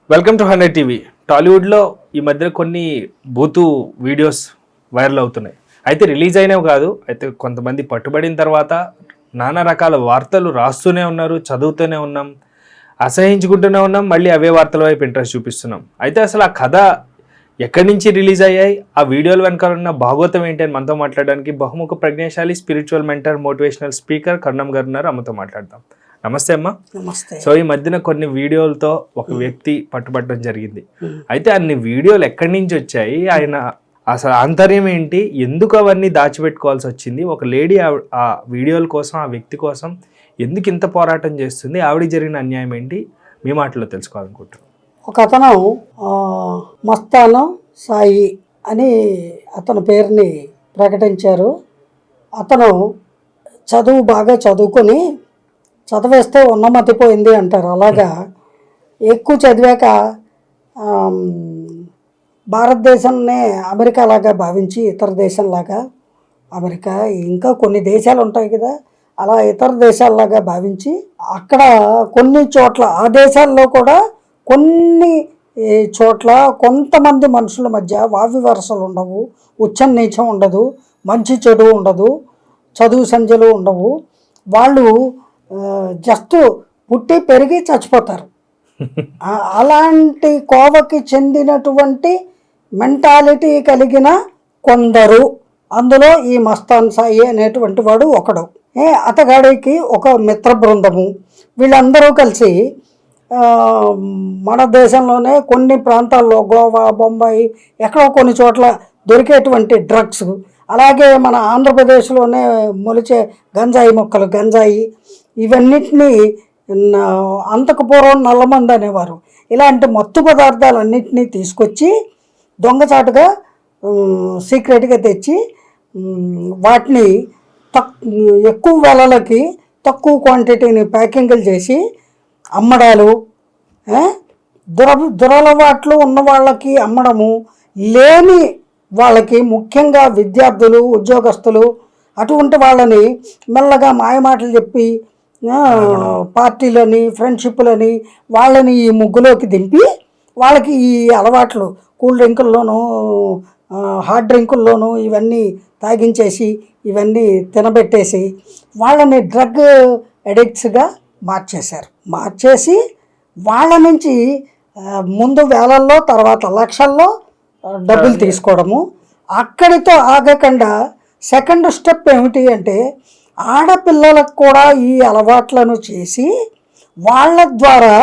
Welcome to 100 TV. టాలీవుడ్లో ఈ మధ్య కొన్ని బూతు వీడియోస్ వైరల్ అవుతున్నాయి. అయితే రిలీజ్ అయినవి కాదు, అయితే కొంతమంది పట్టుబడిన తర్వాత నానా రకాల వార్తలు రాస్తూనే ఉన్నారు, చదువుతూనే ఉన్నాం, అసహించుకుంటూనే ఉన్నాం, మళ్ళీ అవే వార్తల వైపు ఇంట్రెస్ట్ చూపిస్తున్నాం. అయితే అసలు ఆ కథ ఎక్కడి నుంచి రిలీజ్ అయ్యాయి, ఆ వీడియోల వెనకాల ఉన్న భాగవతం ఏంటి అని మనతో మాట్లాడడానికి బహుముఖ ప్రజ్ఞాశాలి, స్పిరిచువల్ మెంటర్, మోటివేషనల్ స్పీకర్ కర్ణం గారు ఉన్నారు. అమ్మతో మాట్లాడదాం. నమస్తే అమ్మ. నమస్తే. సో ఈ మధ్యన కొన్ని వీడియోలతో ఒక వ్యక్తి పట్టుబట్టడం జరిగింది. అయితే అన్ని వీడియోలు ఎక్కడి నుంచి వచ్చాయి, ఆయన అసలు ఆంతర్యం ఏంటి, ఎందుకు అవన్నీ దాచిపెట్టుకోవాల్సి వచ్చింది, ఒక లేడీ ఆ వీడియోల కోసం, ఆ వ్యక్తి కోసం ఎందుకు ఇంత పోరాటం చేస్తుంది, ఆవిడ జరిగిన అన్యాయం ఏంటి, మీ మాటలో తెలుసుకోవాలనుకుంటున్నాను. ఒక అతను మస్తాను సాయి అని అతని పేరుని ప్రకటించారు. అతను బాగా చదువుకొని చదివేస్తే ఉన్నమతిపోయింది అంటారు. అలాగా ఎక్కువ చదివాక భారతదేశాన్ని అమెరికా లాగా భావించి, ఇతర దేశంలాగా, అమెరికా ఇంకా కొన్ని దేశాలు ఉంటాయి కదా, అలా ఇతర దేశాల్లాగా భావించి అక్కడ కొన్ని చోట్ల, ఆ దేశాల్లో కూడా కొన్ని చోట్ల కొంతమంది మనుషుల మధ్య వావి వరసలు ఉండవు, ఉచ్చం నీచం ఉండదు, మంచి చెడు ఉండదు, చదువు సంధ్యలు ఉండవు. వాళ్ళు జస్ట్ పుట్టి పెరిగి చచ్చిపోతారు. అలాంటి కోవకి చెందినటువంటి మెంటాలిటీ కలిగిన కొందరు, అందులో ఈ మస్తాన్ సాయి అనేటువంటి వాడు ఒకడు. అతగాడికి ఒక మిత్ర బృందము, వీళ్ళందరూ కలిసి మన దేశంలోనే కొన్ని ప్రాంతాల్లో, గోవా, బొంబాయి, ఎక్కడో కొన్ని చోట్ల దొరికేటువంటి డ్రగ్స్, అలాగే మన ఆంధ్రప్రదేశ్లోనే మొలిచే గంజాయి మొక్కలు, గంజాయి, ఇవన్నిటినీ అంతకు పూర్వం నల్లమంది అనేవారు. ఇలాంటి మత్తు పదార్థాలన్నింటినీ తీసుకొచ్చి దొంగచాటుగా సీక్రెట్గా తెచ్చి వాటిని ఎక్కువ వెలలకి తక్కువ క్వాంటిటీని ప్యాకింగ్లు చేసి అమ్మడాలు, దురలవాట్లు ఉన్న వాళ్ళకి అమ్మడము, లేని వాళ్ళకి, ముఖ్యంగా విద్యార్థులు, ఉద్యోగస్తులు, అటువంటి వాళ్ళని మెల్లగా మాయమాటలు చెప్పి పార్టీలని, ఫ్రెండ్షిప్లని, వాళ్ళని ఈ ముగ్గులోకి దింపి వాళ్ళకి ఈ అలవాట్లు, కూల్ డ్రింకుల్లోనూ హార్డ్ డ్రింకుల్లోనూ ఇవన్నీ తాగించేసి, ఇవన్నీ తినబెట్టేసి వాళ్ళని డ్రగ్ అడిక్ట్స్గా మార్చేసి వాళ్ళ నుంచి ముందు వేలల్లో, తర్వాత లక్షల్లో డబ్బులు తీసుకోవడము. అక్కడితో ఆగకుండా సెకండ్ స్టెప్ ఏమిటి అంటే, ఆడపిల్లలకు కూడా ఈ అలవాట్లను చేసి వాళ్ళ ద్వారా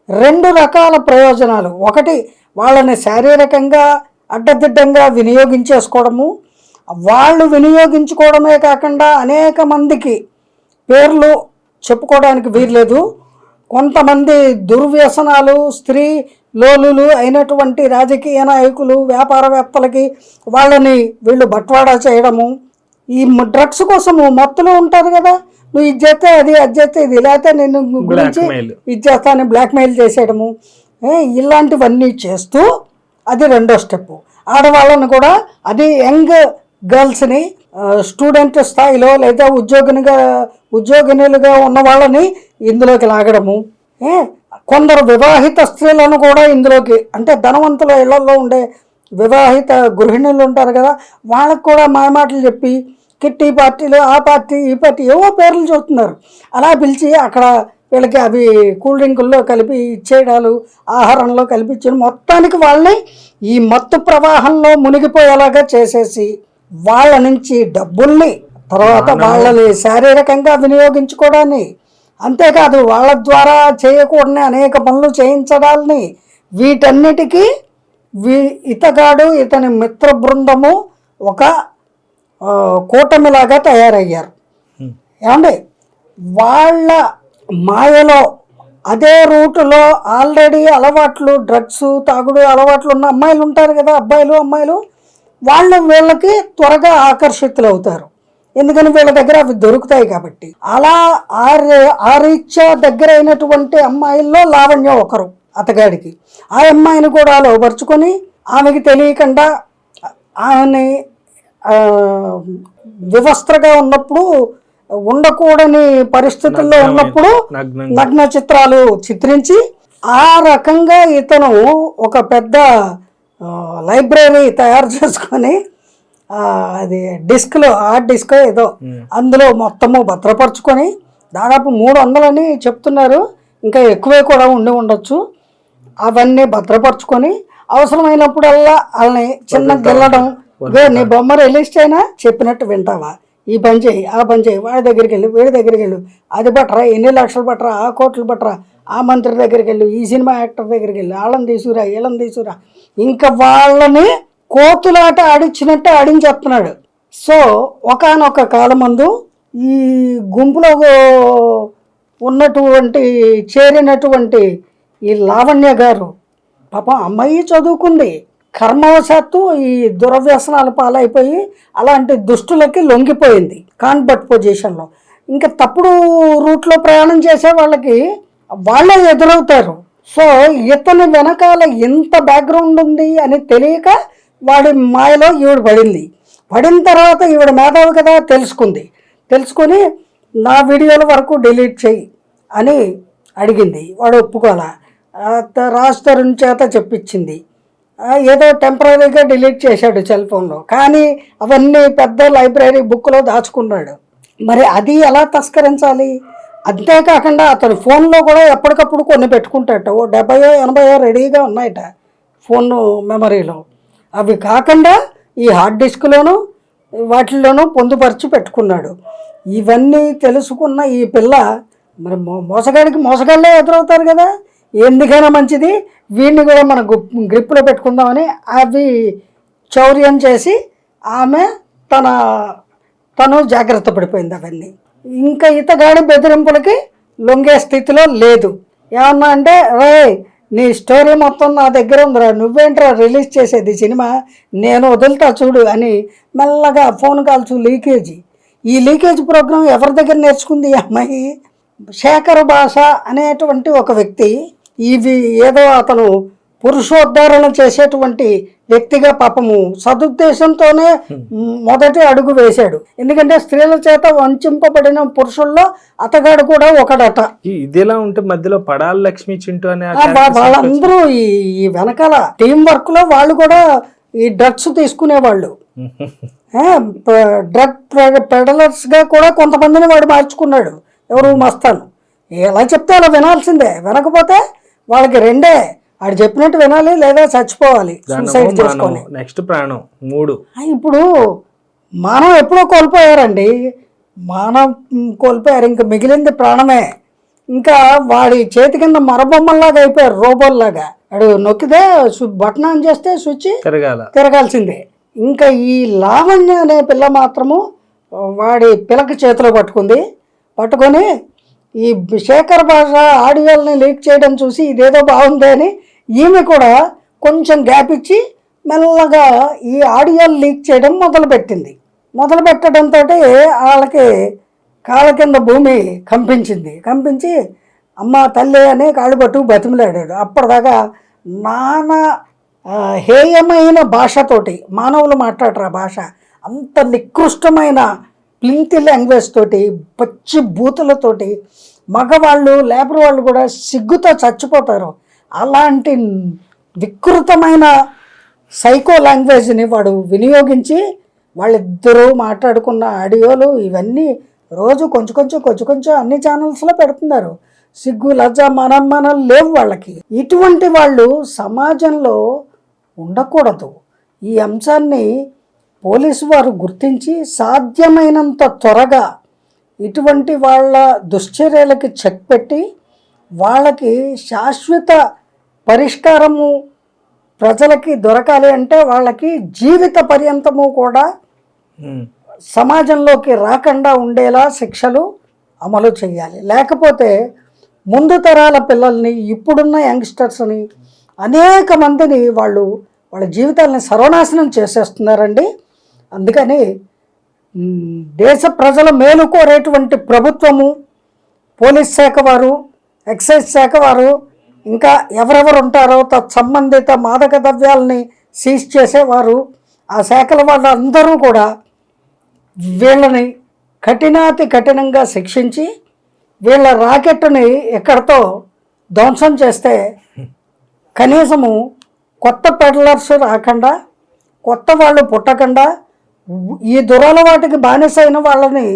రెండు రకాల ప్రయోజనాలు. ఒకటి, వాళ్ళని శారీరకంగా అడ్డదిడ్డంగా వినియోగించేసుకోవడము, వాళ్ళు వినియోగించుకోవడమే కాకుండా అనేక మందికి పేర్లు చెప్పుకోవడానికి వీర్లేదు, కొంతమంది దుర్వ్యసనాలు, స్త్రీ లోలులు అయినటువంటి రాజకీయ నాయకులు, వ్యాపారవేత్తలకి వాళ్ళని వీళ్ళు బట్వాడా చేయడము, ఈ డ్రగ్స్ కోసము మత్తులో ఉంటారు కదా, నువ్వు ఇది చేస్తే అది, అది చేస్తే ఇది, లేకపోతే నేను గురించి ఇది చేస్తాను బ్లాక్మెయిల్ చేసేయడము, ఇలాంటివన్నీ చేస్తూ అది రెండో స్టెప్. ఆడవాళ్ళని కూడా, అది యంగ్ గర్ల్స్ని స్టూడెంట్ స్థాయిలో లేదా ఉద్యోగినులుగా ఉన్న వాళ్ళని ఇందులోకి లాగడము. కొందరు వివాహిత స్త్రీలను కూడా ఇందులోకి, అంటే ధనవంతుల ఇళ్లలో ఉండే వివాహిత గృహిణులు ఉంటారు కదా, వాళ్ళకు కూడా మాయమాటలు చెప్పి కిట్టి పార్టీలు, ఆ పార్టీ, ఈ పార్టీ, ఏవో పేర్లు చూస్తున్నారు. అలా పిలిచి అక్కడ వీళ్ళకి అవి కూల్ డ్రింకుల్లో కలిపి ఇచ్చేయడాలు, ఆహారంలో కలిపి ఇచ్చేయడం, మొత్తానికి వాళ్ళని ఈ మత్తు ప్రవాహంలో మునిగిపోయేలాగా చేసేసి వాళ్ళ నుంచి డబ్బుల్ని, తర్వాత వాళ్ళని శారీరకంగా వినియోగించుకోవడాన్ని, అంతేకాదు వాళ్ళ ద్వారా చేయకూడని అనేక పనులు చేయించడాలని, వీటన్నిటికీ ఇతగాడు, ఇతని మిత్ర బృందము ఒక కూటమిలాగా తయారయ్యారు. ఏమండి, వాళ్ళ మాయలో అదే రూటులో ఆల్రెడీ అలవాట్లు, డ్రగ్స్ తాగుడు అలవాట్లు ఉన్న అమ్మాయిలు ఉంటారు కదా, అబ్బాయిలు అమ్మాయిలు, వాళ్ళు వీళ్ళకి త్వరగా ఆకర్షితులు అవుతారు. ఎందుకని వీళ్ళ దగ్గర అవి దొరుకుతాయి కాబట్టి. అలా ఆ రీత్యా దగ్గర అయినటువంటి అమ్మాయిల్లో లావణ్య ఒకరు అతగాడికి. ఆ అమ్మాయిని కూడా లోపరుచుకొని ఆమెకి తెలియకుండా ఆమెని వివస్త్రగా ఉన్నప్పుడు, ఉండకూడని పరిస్థితుల్లో ఉన్నప్పుడు నగ్న చిత్రాలు చిత్రించి ఆ రకంగా ఇతను ఒక పెద్ద లైబ్రరీ తయారు చేసుకొని అది డిస్క్లో హార్డ్ డిస్క్ ఏదో అందులో మొత్తము భద్రపరుచుకొని దాదాపు 300 చెప్తున్నారు, ఇంకా ఎక్కువే కూడా ఉండి ఉండొచ్చు. అవన్నీ భద్రపరుచుకొని అవసరమైనప్పుడల్లా వాళ్ళని చిన్న గెల్లడం, నీ బొమ్మ రిలీజ్ అయినా చెప్పినట్టు వింటావా, ఈ పని చేయి ఆ పని చేయి, వాడి దగ్గరికి వెళ్ళు వీడి దగ్గరికి వెళ్ళు, అది బట్టరా, ఎన్ని లక్షలు బట్టరా, ఆ కోట్లు బట్టరా, ఆ మంత్రి దగ్గరికి వెళ్ళు, ఈ సినిమా యాక్టర్ దగ్గరికి వెళ్ళు, వాళ్ళని తీసుకురా వీళ్ళని తీసుకురా, ఇంకా వాళ్ళని కోతులాట ఆడించినట్టు ఆడించేస్తున్నాడు. సో ఒకానొక కాలం ముందు ఈ గుంపులో ఉన్నటువంటి చేరినటువంటి ఈ లావణ్య గారు, పాపం అమ్మాయి చదువుకుంది, కర్మవశాత్తు ఈ దురవ్యసనాల పాలైపోయి అలాంటి దుష్టులకి లొంగిపోయింది కాన్బట్ పొజిషన్లో. ఇంకా తప్పుడు రూట్లో ప్రయాణం చేసే వాళ్ళకి వాళ్ళే ఎదురవుతారు. సో ఇతని వెనకాల ఎంత బ్యాక్గ్రౌండ్ ఉంది అని తెలియక వాడి మాయలో ఈవిడ పడిన తర్వాత ఈవిడ మేధావి కదా తెలుసుకొని నా వీడియోల వరకు డిలీట్ చెయ్యి అని అడిగింది. వాడు ఒప్పుకోలా. రాజ్ తరుణ్ చేత చెప్పించింది. ఏదో టెంపరీగా డిలీట్ చేశాడు సెల్ ఫోన్లో, కానీ అవన్నీ పెద్ద లైబ్రరీ బుక్లో దాచుకున్నాడు. మరి అది ఎలా తస్కరించాలి? అంతేకాకుండా అతని ఫోన్లో కూడా ఎప్పటికప్పుడు కొన్ని పెట్టుకుంటాట, 70-80 రెడీగా ఉన్నాయట ఫోన్ మెమరీలో. అవి కాకుండా ఈ హార్డ్ డిస్క్లోనూ వాటిల్లోనూ పొందుపరిచి పెట్టుకున్నాడు. ఇవన్నీ తెలుసుకున్న ఈ పిల్ల మరి మోసగాళ్ళే ఎదురవుతారు కదా, ఎందుకైనా మంచిది వీడిని కూడా మన గ్రిప్లో పెట్టుకుందామని అవి చౌర్యం చేసి ఆమె తను జాగ్రత్త పడిపోయింది. అవన్నీ ఇంకా ఇతగాడి బెదిరింపులకి లొంగే స్థితిలో లేదు. ఏమన్నా అంటే, రే నీ స్టోరీ మొత్తం నా దగ్గర ఉందిరా, నువ్వేంట్రా రిలీజ్ చేసేది సినిమా, నేను వదులుతా చూడు అని మెల్లగా ఫోన్ కాల్స్ ఈ లీకేజ్ ప్రోగ్రాం ఎవరి దగ్గర నేర్చుకుంది ఈ అమ్మాయి? శేఖర్ భాష అనేటువంటి ఒక వ్యక్తి, ఇవి ఏదో అతను పురుషోద్ధరణ చేసేటువంటి వ్యక్తిగా పాపము సదుద్దేశంతోనే మొదటి అడుగు వేశాడు. ఎందుకంటే స్త్రీల చేత వంచింపబడిన పురుషుల్లో అతగాడు కూడా ఒకడట. ఇదిలా ఉంటే మధ్యలో పడాల లక్ష్మి చింటూ అనే వాళ్ళందరూ ఈ వెనకాల టీం వర్క్ లో వాళ్ళు కూడా ఈ డ్రగ్స్ తీసుకునేవాళ్ళు. డ్రగ్ పెడలర్స్ గా కూడా కొంతమందిని వాడు మార్చుకున్నాడు. ఎవరు? మస్తాను. ఎలా చెప్తే అలా వినాల్సిందే, వినకపోతే వాళ్ళకి రెండే, ఆడు చెప్పినట్టు వినాలి లేదా చచ్చిపోవాలి సూసైడ్ చేసుకొని. నెక్స్ట్ ప్రాణం 3. ఇప్పుడు మానవం ఎప్పుడో కోల్పోయారండి, మానవం కోల్పోయారు, ఇంకా మిగిలింది ప్రాణమే. ఇంకా వాడి చేతి కింద మరబొమ్మల్లాగా అయిపోయారు, రోబోల్లాగా. వాడు నొక్కితే బటన్ ఆన్ చేస్తే స్విచ్ తిరగాల్సిందే. ఇంకా ఈ లావణ్య అనే పిల్ల మాత్రము వాడి పిల్లకి చేతిలో పట్టుకొని ఈ శేఖర్ భాష ఆడియోల్ని లీక్ చేయడం చూసి ఇదేదో బాగుంది అని ఈమె కూడా కొంచెం గ్యాప్ ఇచ్చి మెల్లగా ఈ ఆడియోలు లీక్ చేయడం మొదలు పెట్టడంతో వాళ్ళకి కాళ్ళ కింద భూమి కంపించి అమ్మ తల్లి అని కాళ్ళు పట్టు బతిమలాడాడు. అప్పటిదాకా నానా హేయమైన భాషతోటి, మానవులు మాట్లాడరా భాష, అంత నికృష్టమైన ప్లింతి లాంగ్వేజ్ తోటి, పచ్చి బూతులతోటి మగవాళ్ళు లేబర్ వాళ్ళు కూడా సిగ్గుతో చచ్చిపోతారు. అలాంటి వికృతమైన సైకో లాంగ్వేజ్ని వాడు వినియోగించి వాళ్ళిద్దరూ మాట్లాడుకున్న ఆడియోలు ఇవన్నీ రోజు కొంచెం అన్ని ఛానల్స్లో పెడుతున్నారు. సిగ్గు లజ్జ మనం లేవు వాళ్ళకి. ఇటువంటి వాళ్ళు సమాజంలో ఉండకూడదు. ఈ అంశాన్ని పోలీసు వారు గుర్తించి సాధ్యమైనంత త్వరగా ఇటువంటి వాళ్ళ దుశ్చర్యలకి చెక్ పెట్టి వాళ్ళకి శాశ్వత పరిష్కారము ప్రజలకి దొరకాలి అంటే వాళ్ళకి జీవిత పర్యంతము కూడా సమాజంలోకి రాకుండా ఉండేలా శిక్షలు అమలు చేయాలి. లేకపోతే ముందు తరాల పిల్లల్ని, ఇప్పుడున్న యంగ్స్టర్స్ని, అనేక మందిని వాళ్ళ జీవితాలని సర్వనాశనం చేసేస్తున్నారండి. అందుకని దేశ ప్రజల మేలు కోరేటువంటి ప్రభుత్వము, పోలీస్ శాఖ వారు, ఎక్సైజ్ శాఖ వారు, ఇంకా ఎవరెవరు ఉంటారో తత్సంబంధిత మాదక ద్రవ్యాలని సీజ్ చేసేవారు, ఆ శాఖల వాళ్ళందరూ కూడా వీళ్ళని కఠినాతి కఠినంగా శిక్షించి వీళ్ళ రాకెట్ని ఎక్కడితో ధ్వంసం చేస్తే కనీసము కొత్త పెడలర్స్ రాకుండా, కొత్త వాళ్ళు పుట్టకుండా, ఈ దురలవాటికి బానిసైన వాళ్ళని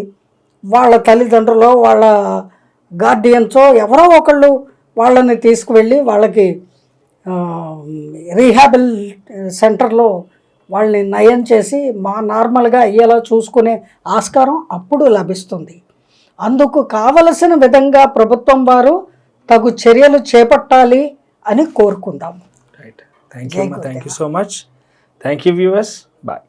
వాళ్ళ తల్లిదండ్రులు, వాళ్ళ గార్డియన్సో ఎవరో ఒకళ్ళు వాళ్ళని తీసుకువెళ్ళి వాళ్ళకి రీహాబిల్ సెంటర్లో వాళ్ళని నయం చేసి నార్మల్గా అయ్యేలా చూసుకునే ఆస్కారం అప్పుడు లభిస్తుంది. అందుకు కావలసిన విధంగా ప్రభుత్వం వారు తగు చర్యలు చేపట్టాలి అని కోరుకుందాం. Right, thank you so much. Thank you viewers, bye.